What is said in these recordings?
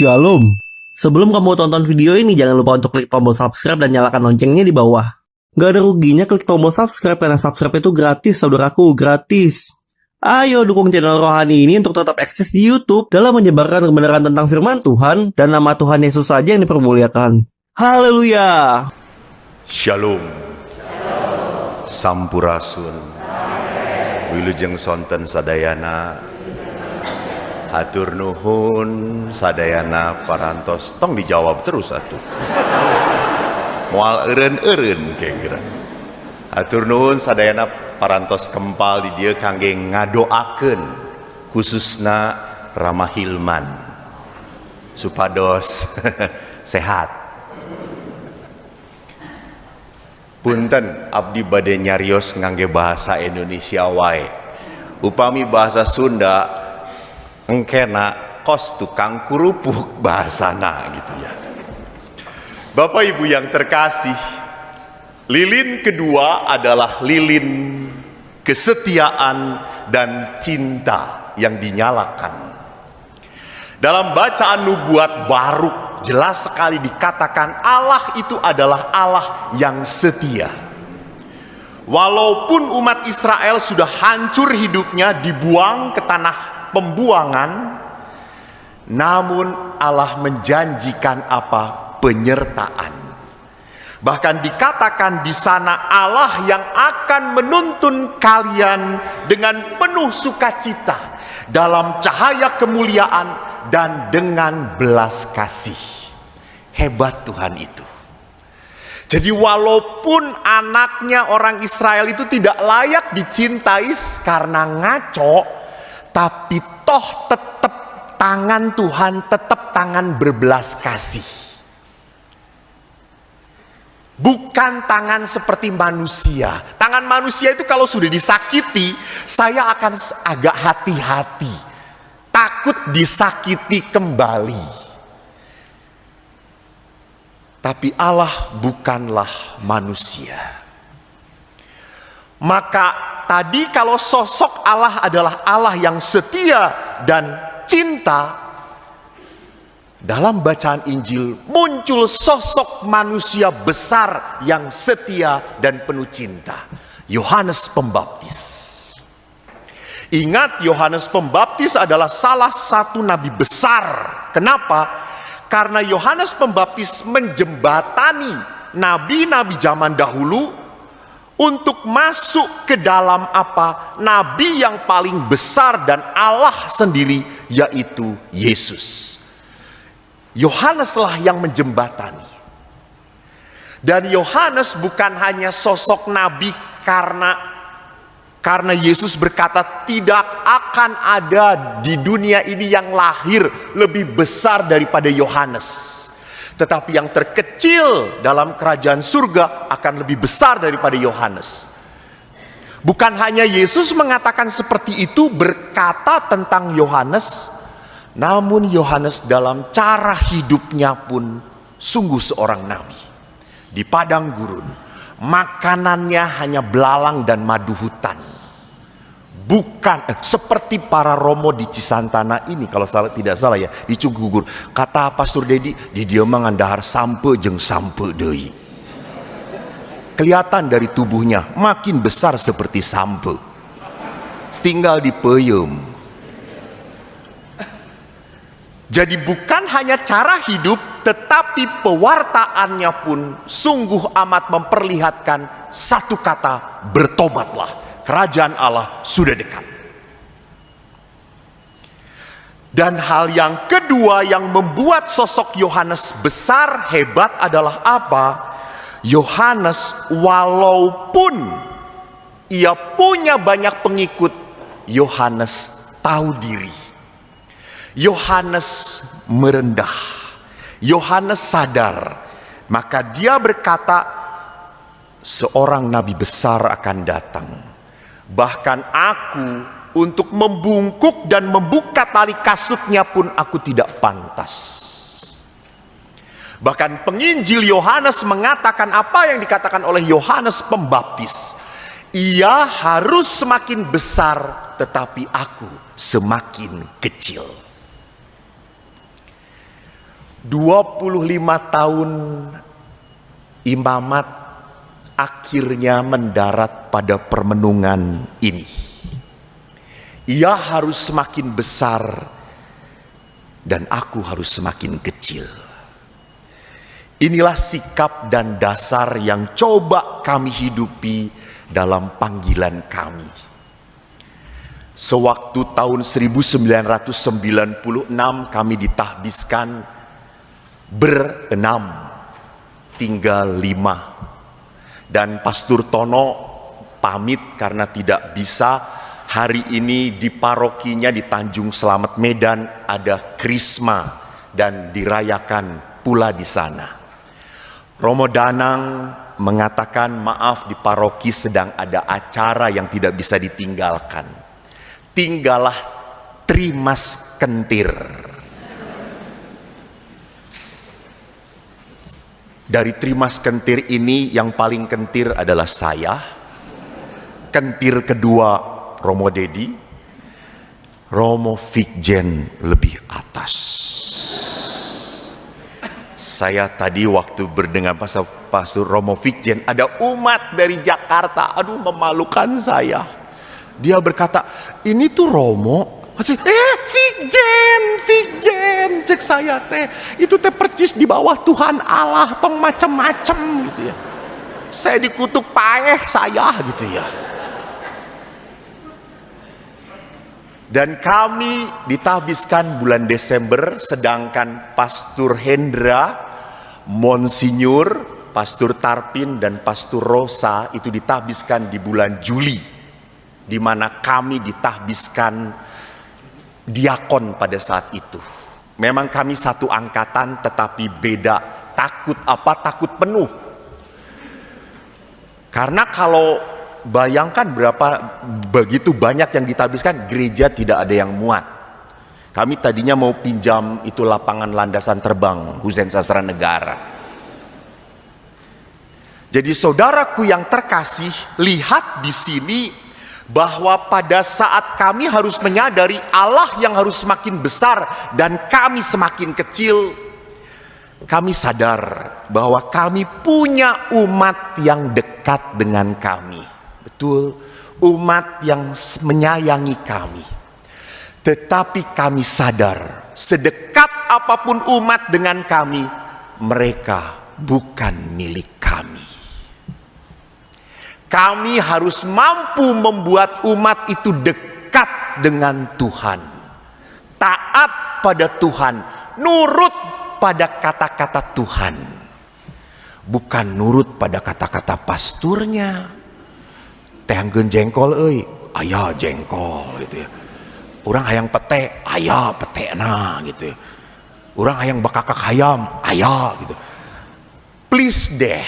Shalom. Sebelum kamu tonton video ini, jangan lupa untuk klik tombol subscribe dan nyalakan loncengnya di bawah. Gak ada ruginya klik tombol subscribe, karena subscribe itu gratis, saudaraku, gratis. Ayo dukung channel Rohani ini untuk tetap eksis di YouTube dalam menyebarkan kebenaran tentang firman Tuhan, dan nama Tuhan Yesus saja yang dipermuliakan. Haleluya. Shalom. Sampurasun. Wilujeng sonten sadayana. Hatur nuhun sadayana parantos. Tong dijawab terus atuh. Moal eureun-eureun kira-kira. Hatur nuhun sadayana parantos kempal di dieu kangge ngadoakeun khususna Rama Hilman supados sehat. Punten abdi bade nyarios ngangge bahasa Indonesia wae. Upami bahasa Sunda engkena kos tukang kurupuk bahasana gitu ya. Bapak Ibu yang terkasih, lilin kedua adalah lilin kesetiaan dan cinta yang dinyalakan. Dalam bacaan nubuat Baruk jelas sekali dikatakan Allah itu adalah Allah yang setia. Walaupun umat Israel sudah hancur hidupnya, dibuang ke tanah pembuangan, namun Allah menjanjikan apa? Penyertaan. Bahkan dikatakan di sana Allah yang akan menuntun kalian dengan penuh sukacita dalam cahaya kemuliaan dan dengan belas kasih. Hebat Tuhan itu. Jadi walaupun anaknya orang Israel itu tidak layak dicintai karena ngaco, tapi toh tetap tangan Tuhan tetap tangan berbelas kasih. Bukan tangan seperti manusia. Tangan manusia itu kalau sudah disakiti, saya akan agak hati-hati. Takut disakiti kembali. Tapi Allah bukanlah manusia. Maka tadi kalau sosok Allah adalah Allah yang setia dan cinta, dalam bacaan Injil muncul sosok manusia besar yang setia dan penuh cinta, Yohanes Pembaptis. Ingat, Yohanes Pembaptis adalah salah satu nabi besar. Kenapa? Karena Yohanes Pembaptis menjembatani nabi-nabi zaman dahulu untuk masuk ke dalam apa? Nabi yang paling besar dan Allah sendiri, yaitu Yesus. Yohaneslah yang menjembatani. Dan Yohanes bukan hanya sosok nabi karena Yesus berkata tidak akan ada di dunia ini yang lahir lebih besar daripada Yohanes. Tetapi yang terkecil dalam kerajaan surga akan lebih besar daripada Yohanes. Bukan hanya Yesus mengatakan seperti itu, berkata tentang Yohanes, namun Yohanes dalam cara hidupnya pun sungguh seorang nabi. Di padang gurun, makanannya hanya belalang dan madu hutan. Bukan seperti para romo di Cisantana ini, kalau tidak salah ya, di Cugugur. Kata Pastor Dedi, di dia mengandahar sampe jeng sampe deui. Kelihatan dari tubuhnya makin besar seperti sampe. Tinggal di peyem. Jadi bukan hanya cara hidup, tetapi pewartaannya pun sungguh amat memperlihatkan satu kata, bertobatlah. Kerajaan Allah sudah dekat. Dan hal yang kedua yang membuat sosok Yohanes besar, hebat adalah apa? Yohanes walaupun ia punya banyak pengikut, Yohanes tahu diri. Yohanes merendah. Yohanes sadar. Maka dia berkata, seorang nabi besar akan datang. Bahkan aku untuk membungkuk dan membuka tali kasutnya pun aku tidak pantas. Bahkan penginjil Yohanes mengatakan apa yang dikatakan oleh Yohanes Pembaptis. Ia harus semakin besar, tetapi aku semakin kecil. 25 tahun imamat akhirnya mendarat pada permenungan ini. Ia harus semakin besar dan aku harus semakin kecil. Inilah sikap dan dasar yang coba kami hidupi dalam panggilan kami. Sewaktu tahun 1996 kami ditahbiskan berenam, tinggal 5. Dan Pastor Tono pamit karena tidak bisa. Hari ini di parokinya di Tanjung Selamat Medan ada krisma dan dirayakan pula di sana. Romo Danang mengatakan maaf, di paroki sedang ada acara yang tidak bisa ditinggalkan. Tinggallah Trimas Kentir. Dari Trimas Kentir ini yang paling kentir adalah saya. Kentir kedua Romo Dedi. Romo Fikjen lebih atas. Saya tadi waktu berdengar Pastor Romo Fikjen, ada umat dari Jakarta. Aduh, memalukan saya. Dia berkata, ini tuh Romo. Fikjen, cek saya teh. Itu teh percis di bawah Tuhan Allah, tong macem-macem gitu ya. Saya dikutuk paeh saya gitu ya. Dan kami ditahbiskan bulan Desember, sedangkan Pastor Hendra, Monsinyur, Pastor Tarpin, dan Pastor Rosa itu ditahbiskan di bulan Juli, di mana kami ditahbiskan diakon pada saat itu. Memang kami satu angkatan tetapi beda. Takut apa? Takut penuh. Karena kalau bayangkan begitu banyak yang ditahbiskan, gereja tidak ada yang muat. Kami tadinya mau pinjam itu lapangan landasan terbang Husein Sastra Negara. Jadi saudaraku yang terkasih, lihat di sini bahwa pada saat kami harus menyadari Allah yang harus semakin besar dan kami semakin kecil, kami sadar bahwa kami punya umat yang dekat dengan kami. Betul, umat yang menyayangi kami. Tetapi kami sadar, sedekat apapun umat dengan kami, mereka bukan milik kami. Kami harus mampu membuat umat itu dekat dengan Tuhan, taat pada Tuhan, nurut pada kata-kata Tuhan, bukan nurut pada kata-kata pasturnya. Tehangkeun jengkol euy, aya jengkol gitu ya. Urang hayang pete, aya petena gitu ya. Urang hayang bakakak hayam, aya gitu. Please deh.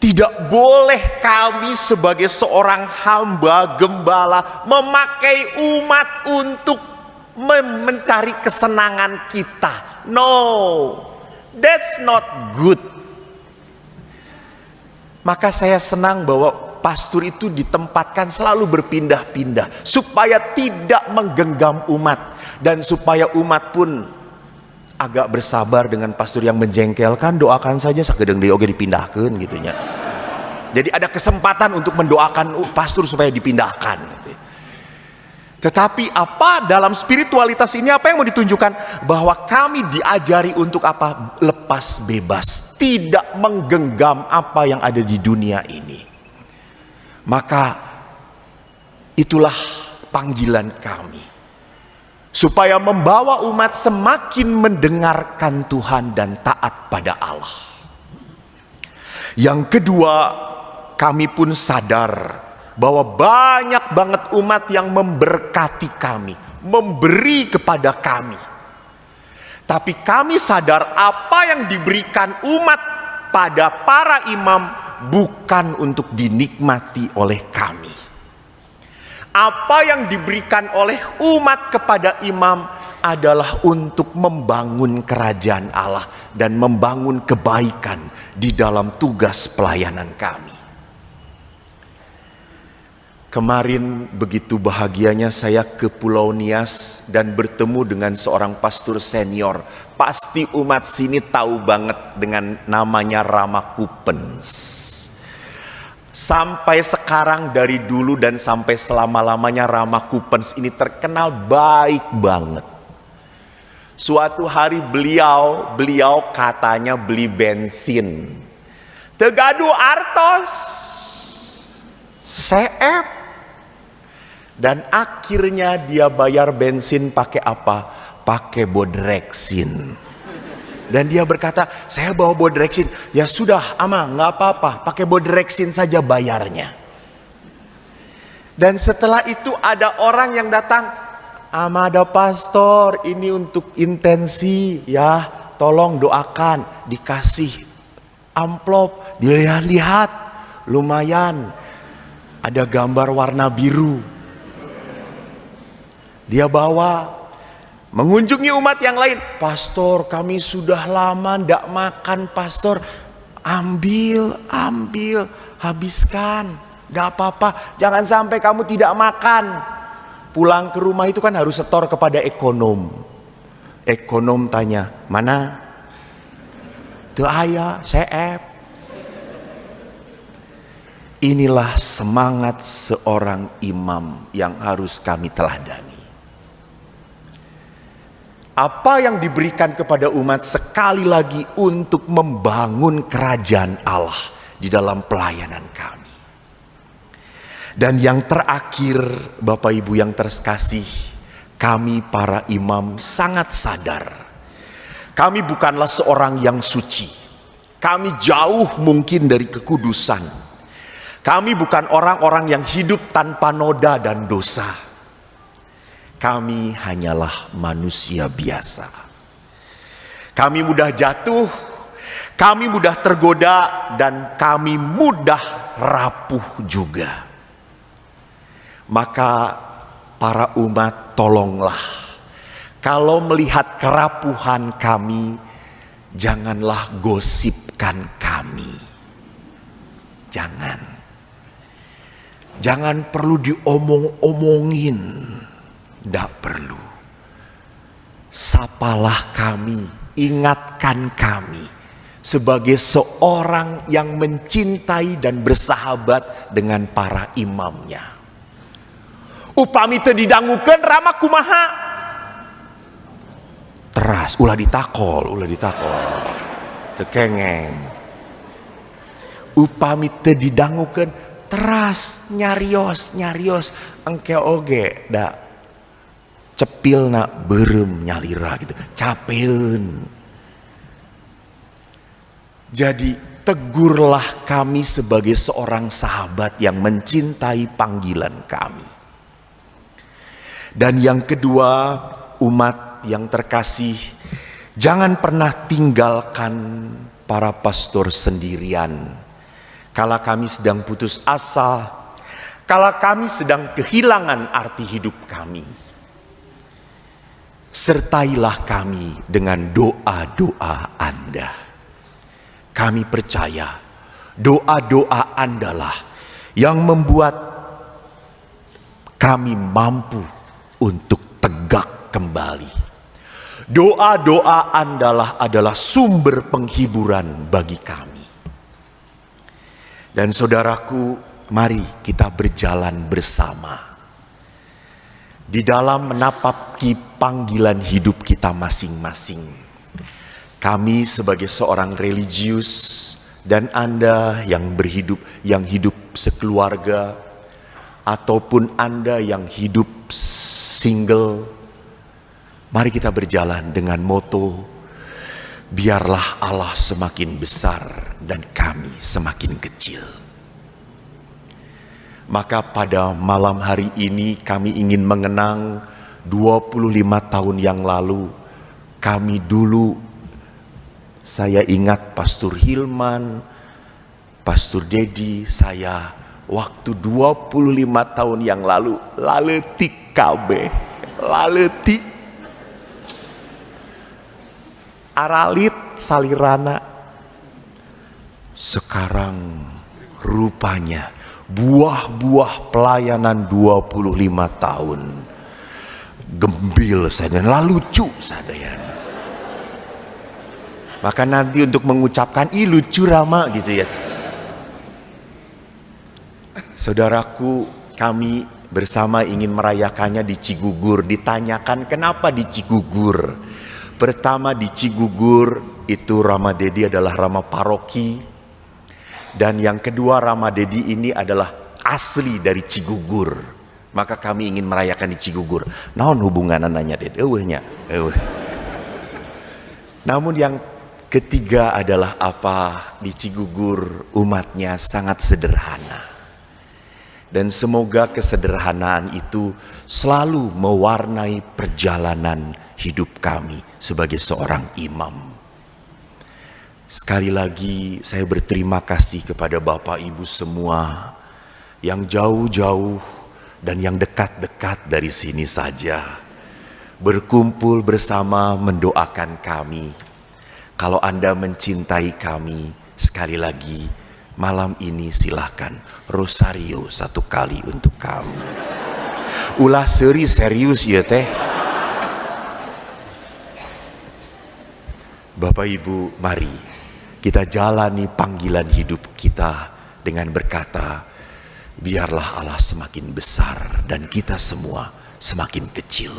Tidak boleh kami sebagai seorang hamba gembala memakai umat untuk mencari kesenangan kita. No, that's not good. Maka saya senang bahwa pastor itu ditempatkan selalu berpindah-pindah supaya tidak menggenggam umat dan supaya umat pun agak bersabar dengan pastor yang menjengkelkan. Doakan saja sakedeng deui oge dipindahkeun gitunya. Jadi ada kesempatan untuk mendoakan pastor supaya dipindahkan gitu. Tetapi apa dalam spiritualitas ini, apa yang mau ditunjukkan? Bahwa kami diajari untuk apa? Lepas bebas, tidak menggenggam apa yang ada di dunia ini. Maka itulah panggilan kami, supaya membawa umat semakin mendengarkan Tuhan dan taat pada Allah. Yang kedua, kami pun sadar bahwa banyak banget umat yang memberkati kami, memberi kepada kami. Tapi kami sadar apa yang diberikan umat pada para imam bukan untuk dinikmati oleh kami. Apa yang diberikan oleh umat kepada imam adalah untuk membangun kerajaan Allah dan membangun kebaikan di dalam tugas pelayanan kami. Kemarin begitu bahagianya saya ke Pulau Nias dan bertemu dengan seorang pastor senior. Pasti umat sini tahu banget dengan namanya Rama Kupens. Sampai sekarang, dari dulu dan sampai selama-lamanya, Rama Kupens ini terkenal baik banget. Suatu hari beliau katanya beli bensin. Tegadu artos. Seep. Dan akhirnya dia bayar bensin pakai apa? Pakai bodreksin. Dan dia berkata, saya bawa bodreksin. Ya sudah, ama, nggak apa-apa, pakai bodreksin saja bayarnya. Dan setelah itu ada orang yang datang, ama, ada pastor, ini untuk intensi ya, tolong doakan. Dikasih amplop, dia lihat, lumayan, ada gambar warna biru. Dia bawa, mengunjungi umat yang lain. Pastor, kami sudah lama ndak makan, pastor. Ambil, habiskan. Ndak apa-apa, jangan sampai kamu tidak makan. Pulang ke rumah itu kan harus setor kepada ekonom. Ekonom tanya, mana? Teu aya, seep. Inilah semangat seorang imam yang harus kami teladani. Apa yang diberikan kepada umat sekali lagi untuk membangun kerajaan Allah di dalam pelayanan kami. Dan yang terakhir, Bapak Ibu yang terkasih, kami para imam sangat sadar. Kami bukanlah seorang yang suci. Kami jauh mungkin dari kekudusan. Kami bukan orang-orang yang hidup tanpa noda dan dosa. Kami hanyalah manusia biasa. Kami mudah jatuh, kami mudah tergoda, dan kami mudah rapuh juga. Maka para umat, tolonglah, kalau melihat kerapuhan kami, janganlah gosipkan kami. Jangan perlu diomong-omongin. Tidak perlu. Sapalah kami, ingatkan kami sebagai seorang yang mencintai dan bersahabat dengan para imamnya. Upami teu didangukeun Rama kumaha? Teras, ulah ditakol. Teu kengeng. Upami teu didangukeun teras, nyarios engke oge da cepilna berem nyalira gitu, capeun. Jadi tegurlah kami sebagai seorang sahabat yang mencintai panggilan kami. Dan yang kedua, umat yang terkasih, jangan pernah tinggalkan para pastor sendirian. Kala kami sedang putus asa, kala kami sedang kehilangan arti hidup kami, sertailah kami dengan doa-doa Anda. Kami percaya doa-doa Anda lah yang membuat kami mampu untuk tegak kembali. Doa-doa Anda lah adalah sumber penghiburan bagi kami. Dan saudaraku, mari kita berjalan bersama di dalam menapaki panggilan hidup kita masing-masing. Kami sebagai seorang religius dan Anda yang hidup sekeluarga, ataupun Anda yang hidup single, mari kita berjalan dengan moto, biarlah Allah semakin besar dan kami semakin kecil. Maka pada malam hari ini kami ingin mengenang 25 tahun yang lalu. Kami dulu, saya ingat Pastor Hilman, Pastor Dedi, saya waktu 25 tahun yang lalu laletik kabeh, laletik aralit salirana. Sekarang rupanya buah-buah pelayanan 25 tahun. Gembil sadayana, lucu sadayana. Maka nanti untuk mengucapkan, ih lucu Rama gitu ya. Saudaraku, kami bersama ingin merayakannya di Cigugur. Ditanyakan kenapa di Cigugur. Pertama di Cigugur itu Rama Dedi adalah Rama paroki. Dan yang kedua Rama Dedi ini adalah asli dari Cigugur. Maka kami ingin merayakan di Cigugur. Naon hubungan nanya Dedi? Namun yang ketiga adalah apa? Di Cigugur umatnya sangat sederhana. Dan semoga kesederhanaan itu selalu mewarnai perjalanan hidup kami sebagai seorang imam. Sekali lagi saya berterima kasih kepada Bapak Ibu semua yang jauh-jauh dan yang dekat-dekat dari sini saja. Berkumpul bersama mendoakan kami. Kalau Anda mencintai kami, sekali lagi malam ini silahkan rosario satu kali untuk kami. Ulah seri serius ya teh. Bapak Ibu, mari kita jalani panggilan hidup kita dengan berkata, biarlah Allah semakin besar dan kita semua semakin kecil.